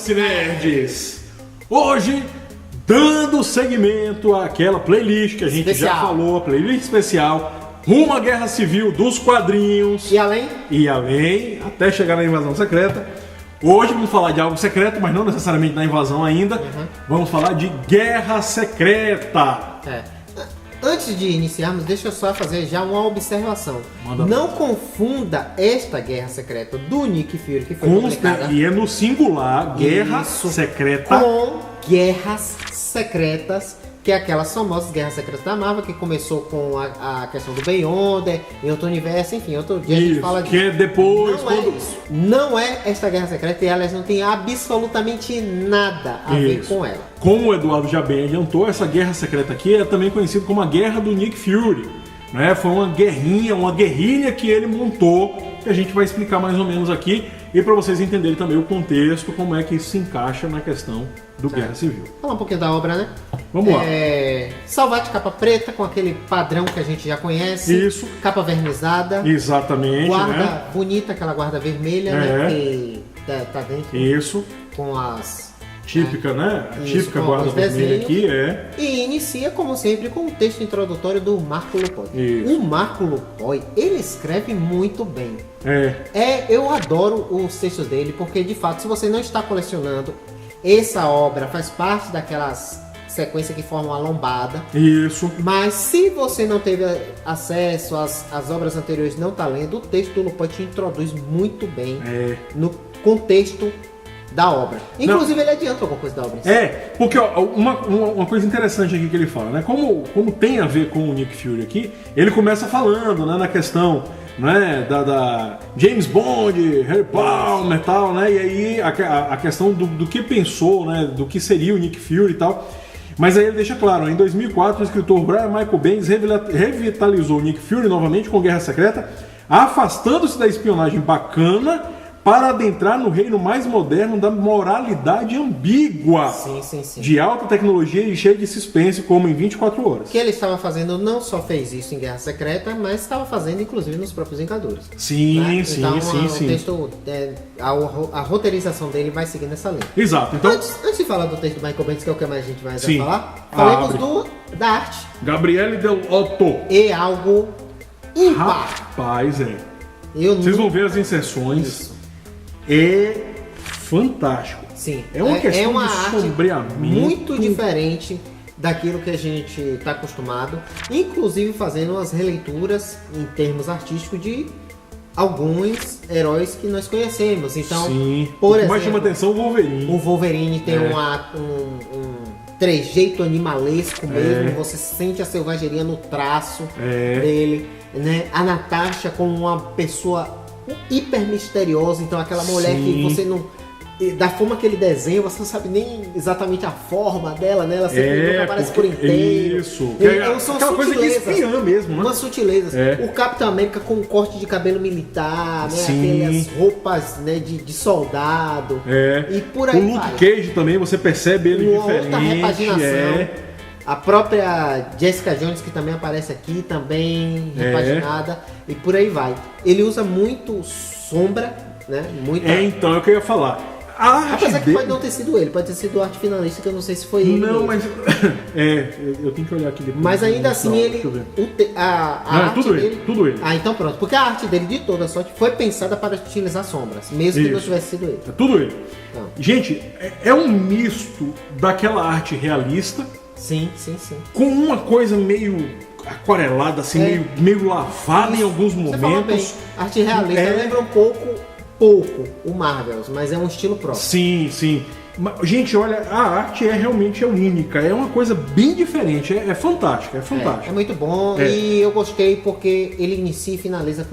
Cinerds! Hoje, dando seguimento àquela playlist que a gente já falou, a playlist especial, rumo à Guerra Civil dos quadrinhos. E além? E além, até chegar na Invasão Secreta. Hoje vamos falar de algo secreto, mas não necessariamente da invasão ainda. Vamos falar de Guerra Secreta. Antes de iniciarmos, deixa eu só fazer já uma observação. Não confunda esta Guerra Secreta do Nick Fury, que foi publicada... E é no singular, Guerra Secreta. Com Guerras Secretas, que é aquelas famosas Guerras Secretas da Marvel, que começou com a questão do Beyonder, em outro universo, enfim, outro dia a gente fala disso. Que é depois... Não é esta Guerra Secreta, e aliás não tem absolutamente nada a ver com ela. Como o Eduardo já bem adiantou, essa Guerra Secreta aqui é também conhecida como a Guerra do Nick Fury. Né? Foi uma guerrinha, uma guerrilha que ele montou, que a gente vai explicar mais ou menos aqui, e para vocês entenderem também o contexto, como é que isso se encaixa na questão do Guerra Civil. Falar um pouquinho da obra, né? Vamos lá. Salvate capa preta, com aquele padrão que a gente já conhece. Isso. Capa vernizada. Exatamente. Guarda bonita, aquela guarda vermelha, né? Que tá dentro. Isso. Com as... Típica, né? A típica guarda vermelha aqui E inicia, como sempre, com um texto introdutório do Marco Lupoi. O Marco Lupoi, ele escreve muito bem. Eu adoro os textos dele, porque, de fato, se você não está colecionando, essa obra faz parte daquelas sequências que formam a lombada. Isso. Mas se você não teve acesso às obras anteriores, não está lendo, o texto do Lupoi te introduz muito bem no contexto da obra. Inclusive, ele adianta alguma coisa da obra. Porque ó, uma coisa interessante aqui que ele fala, né? Como tem a ver com o Nick Fury aqui, ele começa falando, né, na questão, né, da James Bond, Harry Palmer e tal, né? E aí a questão do que pensou, né, do que seria o Nick Fury e tal. Mas aí ele deixa claro, em 2004 o escritor Brian Michael Bendis revitalizou o Nick Fury novamente com Guerra Secreta, afastando-se da espionagem bacana para adentrar no reino mais moderno da moralidade ambígua, de alta tecnologia e cheio de suspense, como em 24 horas. O que ele estava fazendo, não só fez isso em Guerra Secreta, mas estava fazendo inclusive nos próprios Vingadores. O texto, a roteirização dele vai seguir nessa linha. Exato. Então, antes de falar do texto do Michael Bendis, que é o que mais a gente vai falar, falemos da arte. Gabriele Del Otto. É algo ímpar. Rapaz, vocês vão ver as inserções. Isso. É fantástico. Sim. É uma questão de sombreamento muito diferente daquilo que a gente está acostumado, inclusive fazendo as releituras em termos artísticos de alguns heróis que nós conhecemos. Então, por exemplo, mais chama atenção o Wolverine. O Wolverine tem um trejeito animalesco mesmo, você sente a selvageria no traço dele, né? A Natasha como uma pessoa hiper misteriosa, então aquela mulher que você não... Da forma que ele desenha, você não sabe nem exatamente a forma dela, né? Ela sempre aparece por inteiro. Isso. São aquela coisa de espiã mesmo, né? Umas sutilezas. O Capitão América com um corte de cabelo militar, né? Aquelas roupas, né, de soldado. E por aí o Luke Cage também, você percebe ele diferente. Outra repaginação. A própria Jessica Jones, que também aparece aqui, também repaginada, e por aí vai. Ele usa muito sombra, né? Então, é o que eu ia falar. Apesar que pode não ter sido ele, pode ter sido o arte finalista, que eu não sei se foi ele. Não, mas... eu tenho que olhar aqui depois. Mas ainda assim, ele... Tudo ele. Então pronto. Porque a arte dele, de toda sorte, foi pensada para utilizar sombras, mesmo que não tivesse sido ele. Tudo ele. Então. Gente, é um misto daquela arte realista... Sim. Com uma coisa meio aquarelada, assim, meio lavada em alguns momentos. Arte realista lembra um pouco o Marvels, mas é um estilo próprio. Sim. Gente, olha, a arte realmente única, é uma coisa bem diferente, é fantástica, É muito bom e eu gostei porque ele inicia e finaliza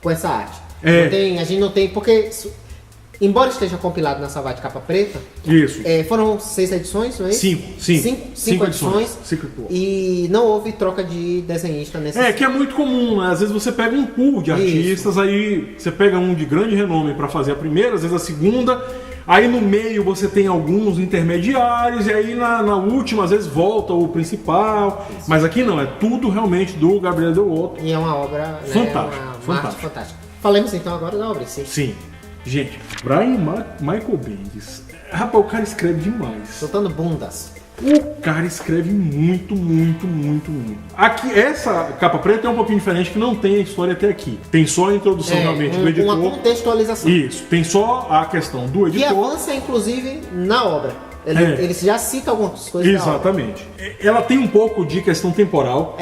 com essa arte. A gente não tem, porque... Embora esteja compilado na Salvate capa preta, foram 6 edições, não é isso? 5 edições. E não houve troca de desenhista nesse. Que é muito comum, né? Às vezes você pega um pool de artistas, aí você pega um de grande renome para fazer a primeira, às vezes a segunda, aí no meio você tem alguns intermediários, e aí na última às vezes volta o principal. Mas aqui não, é tudo realmente do Gabriel Del Otto. E é uma obra fantástica. Falemos então agora da obra, Sim. Gente, Brian Michael Bendis Rapaz, o cara escreve demais. Soltando bundas. O cara escreve muito. Aqui, essa capa preta é um pouquinho diferente, que não tem a história até aqui. Tem só a introdução realmente do editor. Uma contextualização. Isso, tem só a questão do editor. Que avança, inclusive, na obra. Ele já cita algumas coisas. Exatamente. Ela tem um pouco de questão temporal.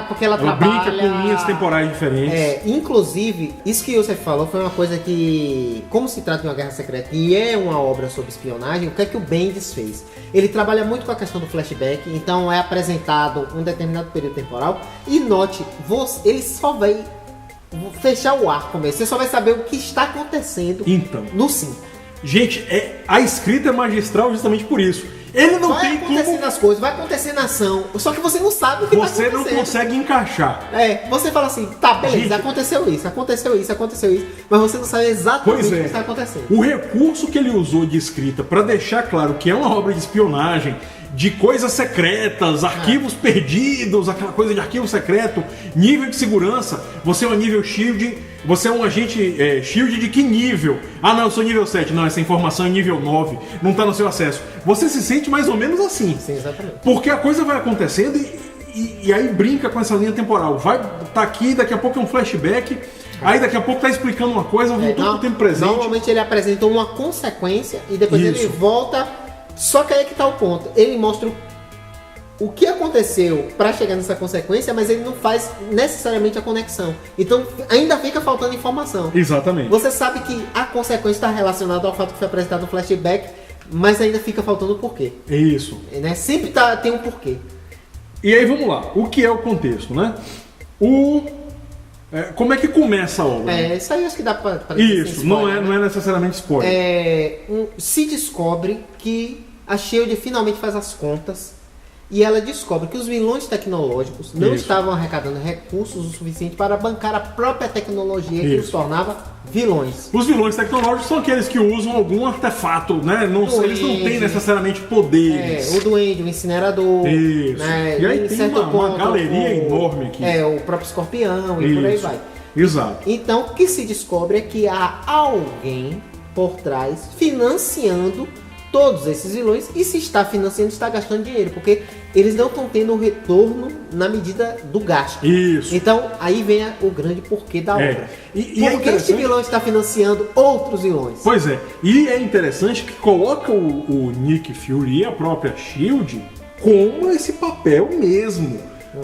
Porque ela trabalha... brinca com linhas temporais diferentes. Inclusive, isso que você falou foi uma coisa que, como se trata de uma guerra secreta e é uma obra sobre espionagem, o que é que o Bendis fez? Ele trabalha muito com a questão do flashback, então é apresentado um determinado período temporal e note, ele só vai fechar o arco mesmo, você só vai saber o que está acontecendo no 5. Gente, a escrita é magistral justamente por isso. Ele não tem como... Vai acontecendo as coisas, vai acontecendo a ação, só que você não sabe o que está acontecendo. Você não consegue encaixar. Você fala assim, tá, beleza, gente, aconteceu isso, mas você não sabe exatamente o que está acontecendo. O recurso que ele usou de escrita para deixar claro que é uma obra de espionagem, de coisas secretas, arquivos perdidos, aquela coisa de arquivo secreto, nível de segurança, você é um nível SHIELD, você é um agente SHIELD de que nível? Ah não, eu sou nível 7, não, essa informação é nível 9, não está no seu acesso. Você se sente mais ou menos assim. Sim, exatamente. Porque a coisa vai acontecendo e aí brinca com essa linha temporal. Vai tá aqui, daqui a pouco é um flashback, aí daqui a pouco tá explicando uma coisa, voltou pro tempo presente. Normalmente ele apresenta uma consequência e depois ele volta. Só que aí é que tá o ponto. Ele mostra o que aconteceu para chegar nessa consequência, mas ele não faz necessariamente a conexão. Então ainda fica faltando informação. Exatamente. Você sabe que a consequência está relacionada ao fato que foi apresentado no flashback, mas ainda fica faltando o porquê. Isso. Sempre tem um porquê. E aí vamos lá. O que é o contexto, né? Como é que começa a obra? Isso aí acho que dá para isso, spoiler, não é necessariamente spoiler. Se descobre que a SHIELD finalmente faz as contas e ela descobre que os vilões tecnológicos não estavam arrecadando recursos o suficiente para bancar a própria tecnologia que os tornava vilões. Os vilões tecnológicos são aqueles que usam algum artefato, né? Eles não têm necessariamente poderes. O Duende, o Incinerador. Isso. Né? E aí tem uma galeria enorme aqui. O próprio Escorpião e por aí vai. Exato. Então o que se descobre é que há alguém por trás financiando todos esses vilões, e se está financiando, está gastando dinheiro, porque eles não estão tendo um retorno na medida do gasto. Isso. Então, aí vem o grande porquê da obra. Por que esse vilão está financiando outros vilões? Pois é. E é interessante que coloca o Nick Fury e a própria SHIELD com esse papel mesmo.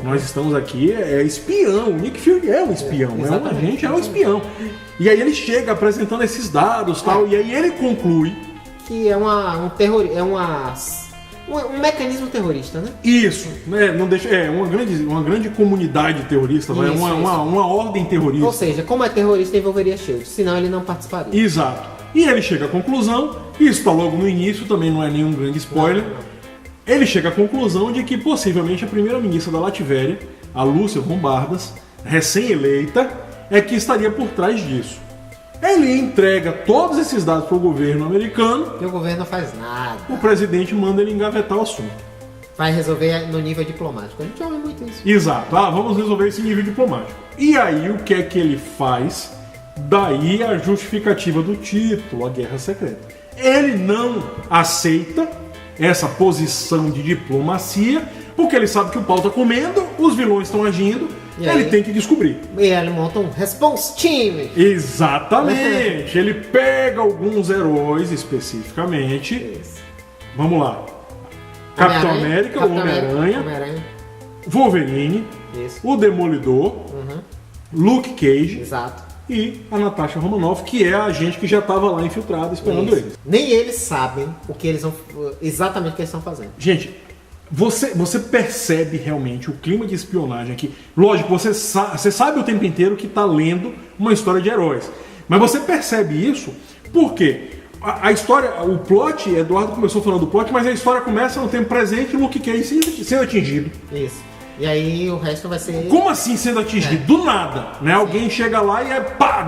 Nós estamos aqui, espião. O Nick Fury é um espião, um agente, é um espião. E aí ele chega apresentando esses dados tal, e aí ele conclui que é um mecanismo terrorista, né? Isso, não deixa, uma grande comunidade terrorista, uma ordem terrorista. Ou seja, como é terrorista envolveria a SHIELD, senão ele não participaria. Exato. E ele chega à conclusão, isso está logo no início, também não é nenhum grande spoiler. Não. Ele chega à conclusão de que possivelmente a primeira-ministra da Latvéria, a Lúcia von Bardas, recém-eleita, é que estaria por trás disso. Ele entrega todos esses dados para o governo americano. E o governo não faz nada. O presidente manda ele engavetar o assunto. Vai resolver no nível diplomático. A gente ouve muito isso. Exato. Vamos resolver esse nível diplomático. E aí, o que é que ele faz? Daí a justificativa do título, a Guerra Secreta. Ele não aceita essa posição de diplomacia, porque ele sabe que o pau está comendo, os vilões estão agindo. Ele tem que descobrir. E ele monta um response team. Exatamente. Ele pega alguns heróis especificamente. Isso. Vamos lá. Capitão América, o Homem-Aranha, Wolverine, o Demolidor, Luke Cage. Exato. E a Natasha Romanoff, que é a agente que já estava lá infiltrada esperando eles. Nem eles sabem exatamente o que eles estão fazendo. Gente, você percebe realmente o clima de espionagem aqui. Lógico, você sabe o tempo inteiro que está lendo uma história de heróis. Mas você percebe isso porque a história, o plot, Eduardo começou falando do plot, mas a história começa no tempo presente e o Luke Cage sendo atingido. Isso. E aí o resto vai ser... Como assim sendo atingido? Do nada, né? Alguém chega lá e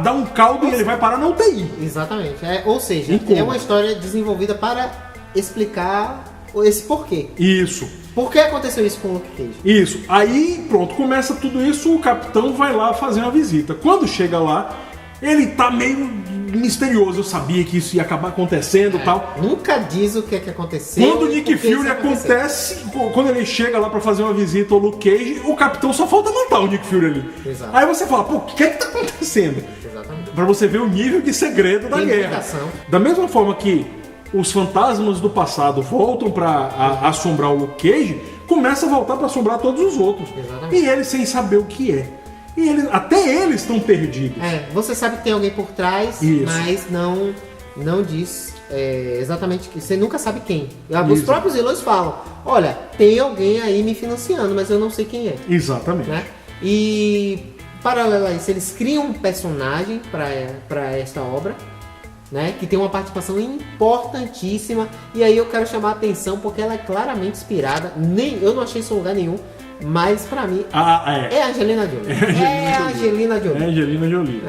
dá um caldo e ele vai parar na UTI. Exatamente. Ou seja, é uma história desenvolvida para explicar esse porquê. Isso. Por que aconteceu isso com o Luke Cage? Isso. Aí, pronto, começa tudo isso, o capitão vai lá fazer uma visita. Quando chega lá, ele tá meio misterioso. Eu sabia que isso ia acabar acontecendo e tal. Nunca diz o que é que aconteceu. Quando o Nick Fury acontece, quando ele chega lá pra fazer uma visita ao Luke Cage, o Capitão só falta matar o Nick Fury ali. Exato. Aí você fala, pô, o que é que tá acontecendo? Exatamente. Pra você ver o nível de segredo da guerra. Da mesma forma que os fantasmas do passado voltam pra assombrar o Luke Cage, começa a voltar pra assombrar todos os outros. Exatamente. E eles sem saber o que é. E até eles estão perdidos. Você sabe que tem alguém por trás, Isso. mas não diz exatamente que. Você nunca sabe quem. Os próprios vilões falam: olha, tem alguém aí me financiando, mas eu não sei quem é. Exatamente. Né? E paralelo a isso, eles criam um personagem para esta obra, né, que tem uma participação importantíssima. E aí eu quero chamar a atenção porque ela é claramente inspirada. Eu não achei isso em lugar nenhum. Mas pra mim é a Angelina Jolie. É a Angelina Jolie. É a Angelina Jolie.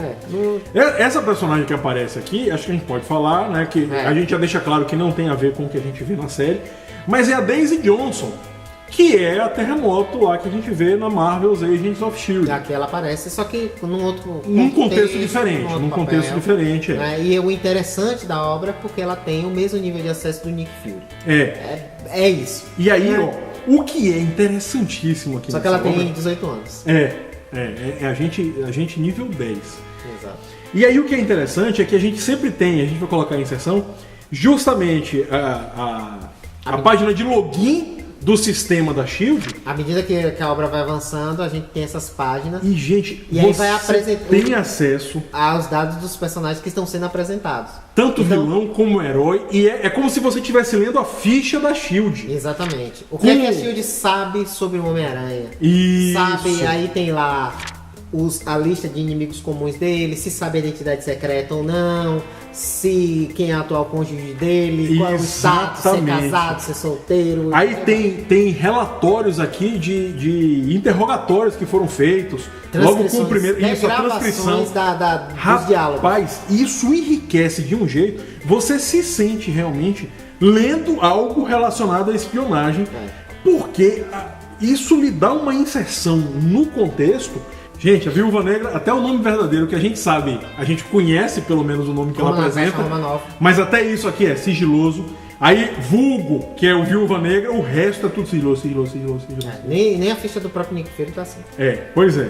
Essa personagem que aparece aqui, acho que a gente pode falar, né? Que a gente já deixa claro que não tem a ver com o que a gente vê na série. Mas é a Daisy Johnson, que é a Terremoto lá que a gente vê na Marvel's Agents of S.H.I.E.L.D. Aqui ela aparece, só que num contexto diferente. Num contexto diferente. E o interessante da obra é porque ela tem o mesmo nível de acesso do Nick Fury. É isso. E aí, ó. O que é interessantíssimo aqui. Só que ela tem 18 anos. A gente nível 10. Exato. E aí o que é interessante é que a gente sempre tem, a gente vai colocar em inserção, justamente a página de login do sistema da S.H.I.E.L.D. À medida que a obra vai avançando, a gente tem essas páginas. E, gente, aí vai apresentar, tem acesso aos dados dos personagens que estão sendo apresentados. Tanto vilão como herói. E é como se você estivesse lendo a ficha da S.H.I.E.L.D. Exatamente. O que é que a S.H.I.E.L.D. sabe sobre o Homem-Aranha? Isso. Sabe, aí tem lá a lista de inimigos comuns dele, se sabe a identidade secreta ou não, se quem é o atual cônjuge dele, qual é o status, ser casado, ser solteiro. Aí tem relatórios aqui de interrogatórios que foram feitos logo com o primeiro. Isso, a transcrição dos diálogos. Rapaz, isso enriquece de um jeito. Você se sente realmente lendo algo relacionado à espionagem, porque isso lhe dá uma inserção no contexto. Gente, a Viúva Negra, até o nome verdadeiro que a gente sabe, a gente conhece pelo menos o nome que ela apresenta, mas até isso aqui é sigiloso. Aí, vulgo, que é o Viúva Negra, o resto é tudo sigiloso. Nem a ficha do próprio Nick Fury tá assim. Pois é.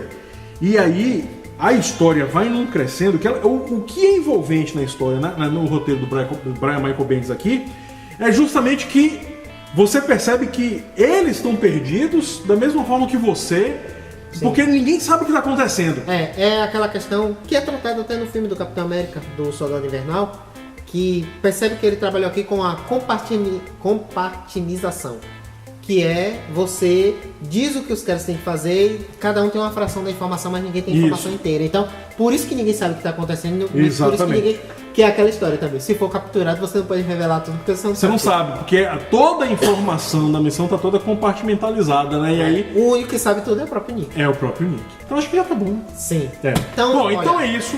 E aí, a história vai num crescendo, que o que é envolvente na história, no roteiro do Brian Michael Bendis aqui, é justamente que você percebe que eles estão perdidos da mesma forma que você. Sim. Porque ninguém sabe o que está acontecendo. É aquela questão que é tratada até no filme do Capitão América, do Soldado Invernal, que percebe que ele trabalhou aqui com a compartimização, que é você diz o que os caras têm que fazer e cada um tem uma fração da informação, mas ninguém tem a informação inteira. Então, por isso que ninguém sabe o que está acontecendo. Exatamente. Por isso que é aquela história também. Se for capturado, você não pode revelar tudo, porque você não sabe. Porque toda a informação da missão está toda compartimentalizada, né? E aí, o único que sabe tudo é o próprio Nick. É o próprio Nick. Então acho que já tá bom. Sim. Então é isso.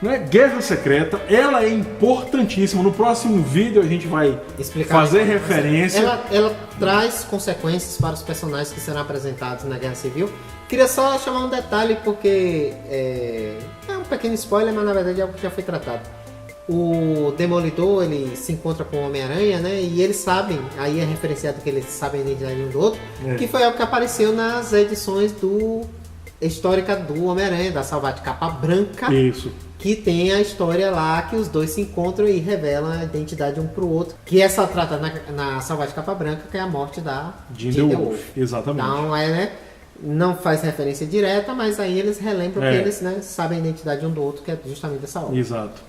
Né? Guerra Secreta, ela é importantíssima. No próximo vídeo a gente vai fazer referência. Ela traz consequências para os personagens que serão apresentados na Guerra Civil. Queria só chamar um detalhe, porque é um pequeno spoiler, mas na verdade é algo que já foi tratado. O Demolidor, ele se encontra com o Homem-Aranha, né? E eles sabem, aí é referenciado que eles sabem a identidade um do outro, que foi algo que apareceu nas edições histórica do Homem-Aranha, da Salvate Capa Branca. Isso. Que tem a história lá que os dois se encontram e revelam a identidade um pro outro. Que essa trata na Salvate Capa Branca, que é a morte da Jean DeWolff. Exatamente. Então, não faz referência direta, mas aí eles relembram que eles sabem a identidade um do outro, que é justamente essa obra. Exato.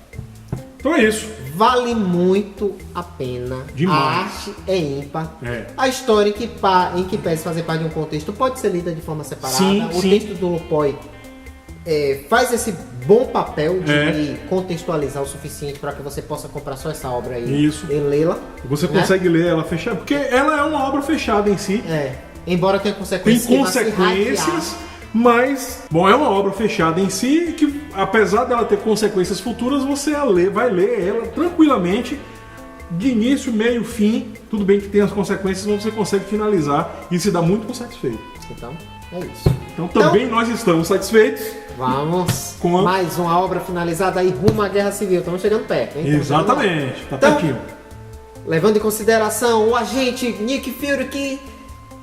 Então é isso. Vale muito a pena. Demais. A arte é ímpar. A história em que pese fazer parte de um contexto pode ser lida de forma separada. O texto do Lupoi faz esse bom papel de contextualizar o suficiente para que você possa comprar só essa obra aí e lê-la. Você consegue ler ela fechada, porque ela é uma obra fechada em si. Embora tenha consequências. Tem consequências, mas é uma obra fechada em si que, apesar dela ter consequências futuras, você vai ler ela tranquilamente, de início, meio, fim. Tudo bem que tem as consequências, mas você consegue finalizar e se dá muito satisfeito. Então, É isso. Então também nós estamos satisfeitos. Vamos com mais uma obra finalizada aí rumo à Guerra Civil. Estamos chegando perto, hein? Exatamente, tá pertinho. Levando em consideração o agente Nick Fury que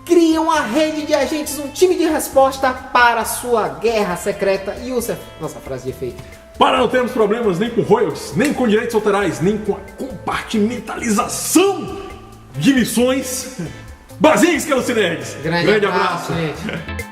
cria uma rede de agentes, um time de resposta para a sua guerra secreta e usa nossa frase de efeito. Para não termos problemas nem com royalties, nem com direitos autorais, nem com a compartimentalização de missões. Basinhos, que é o Cinex. Grande abraço, gente.